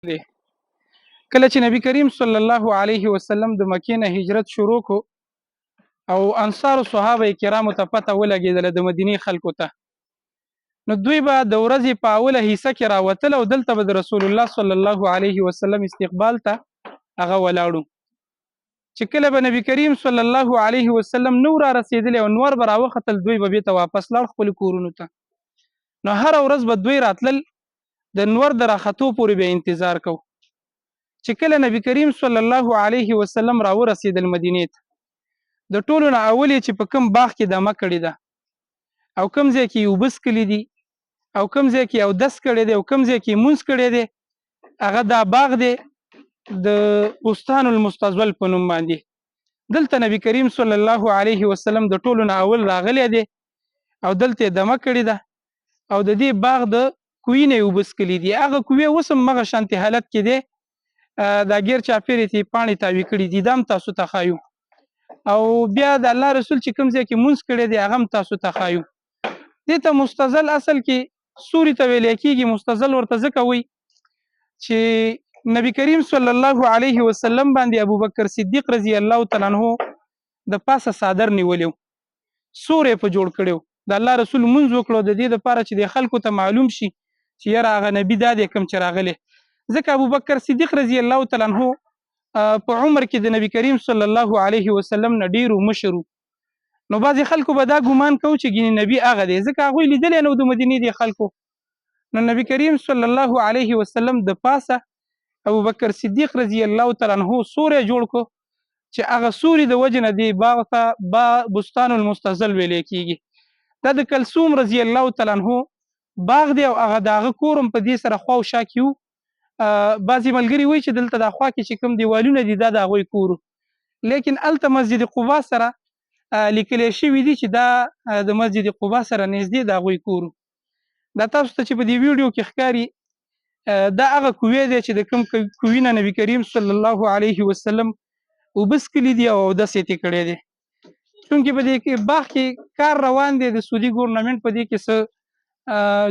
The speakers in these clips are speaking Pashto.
دی. کله چې نبی کریم صلی الله علیه وسلم د مکې نه هجرت شروع کو او انصار او صحابه کرامو ته پته ولګېدله د مدینې خلکو ته، نو دوی به د ورځې په اوله حصه کې راوتل او دلته به د رسول الله صلی الله علیه وسلم استقبال ته هغه ولاړو. چې کله به نبی کریم صلی الله علیه وسلم نو را رسېدلی او نور به راوختل، دوی به بېرته واپس لاړ خپلو کورونو ته. نو هره ورځ به دوی راتلل، د نور د راختو پورې به انتظار کو. چې کله نبی کریم صلی الله علیه وسلم راورسېدل مدینې ته، د ټولو نه اول یې چې په کوم باغ کې دمه کړې ده او کوم ځای کې یې اوبه څښلي دي او کوم ځای کې اودس کړی دی او کوم ځای کې مونځ کړی دی، هغه دا باغ دی د بستان المستظل په نوم باندې. دلته نبی کریم صلی الله علیه وسلم د ټولو نه اول راغلی دی او دلته یې دمه کړې ده او د دې باغ د کوهي نه یې اوبه څښلي دي. هغه کوهی اوس هم هغه شانتې حالت کې دی، دا ګیر چاپېرې ته یې پاڼې تاوې کړي دي، دا هم تاسو ته ښایو. او بیا د الله رسول چې کوم ځای کې مونځ کړی دی هغه هم تاسو ته ښایو. دې ته مستظل اصل کې سوري ته ویلی کېږي. مستظل ورته ځکه وایي چې نبی کریم صلی الله علیه وسلم باندې ابوبکر صدیق رضی الله تعالی عنہ د پاسه صادر نیولی و، سوری په جوړ کړی و. د الله رسول مونځ وکړو د دې دپاره چې د خلکو ته معلوم شي چې یاره هغه نبي دا دی کوم چې راغلی. ځکه ابوبکر صدیق رضی الله تعالی عنہ په عمر کې د نبی کریم صلی الله علیه وسلم نه ډېرو مشر و. نو بعضې خلکو به دا ګمان کو چې ګینې نبي هغه دی، ځکه هغوی لیدلی نه و د مدینې د خلکو. نو نبی کریم صلی الله علیه وسلم د پاسه ابوبکر صدیق رضی الله تعالی عنہ سوری جوړ کو چې هغه سوري د وجې نه دې باغ ته بستان المستظل ویلی کېږي. دا د کلثوم رضی الله تعالی عنہ باغ دی او هغه د هغه کور هم په دې سره خوا او شا کې و. بعضې ملګري وایي چې دلته دا خوا کې چې کوم دیوالونه دي دا د هغوی کور و، لیکن هلته مسجد قبا سره لیکلی شوي دي چې دا د مسجد قبا سره نږدې د هغوی کور و. دا تاسو ته چې په دې ویډیو کې ښکاري دا هغه کوهی دی چې د کوم کوهي نه نبي کریم صلی الله علیه وسلم اوبه څښلي دي او اودس یې ترې کړی دی. چونکې په دې کې باغ کې کار روان دی، د سعودي ګورنمنټ په دې کې څه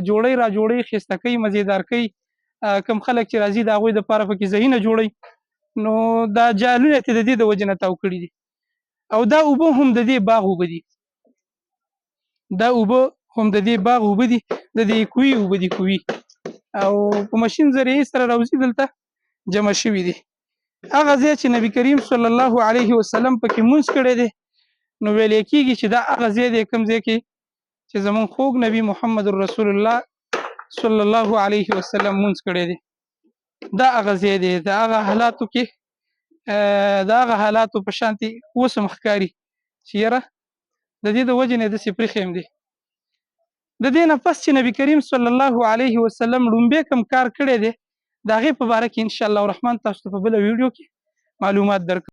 جوړی را جوړی ښایسته کوي، مزېدار کوي. کم خلک چې راځي د هغوی دپاره پکې ځایونه جوړوي، نو دا جالونه یې د دې د وجې نه تاو کړي دي. او دا اوبه هم د دې باغ اوبه دي، دا اوبه هم د دې باغ اوبه دي، د دې کوهي اوبه دي. کوهي او په مشین ذریعې سره راوځي دلته جمع شوي دي. هغه ځای چې نبی کریم صلی الله علیه وسلم پکې مونځ کړی دی، نو ویلی کېږي چې دا هغه ځای دی کوم ځای کې چې زموږ خوږ نبي محمد رسول الله صلی الله علیه وسلم مونځ کړی دی. دا هغه ځای دی، د هغه حالاتو کې د هغه حالاتو په شانتې اوس هم ښکاري چې یاره د دې د وجې نه یې داسې پرېښی یم دی. د دې نه پس چې نبی کریم صلی الله علیه وسلم لومبی کوم کار کړی دی، د هغې په باره کې انشاءالله الرحمن تاسو ته په بله ویډیو کې معلومات درکړم.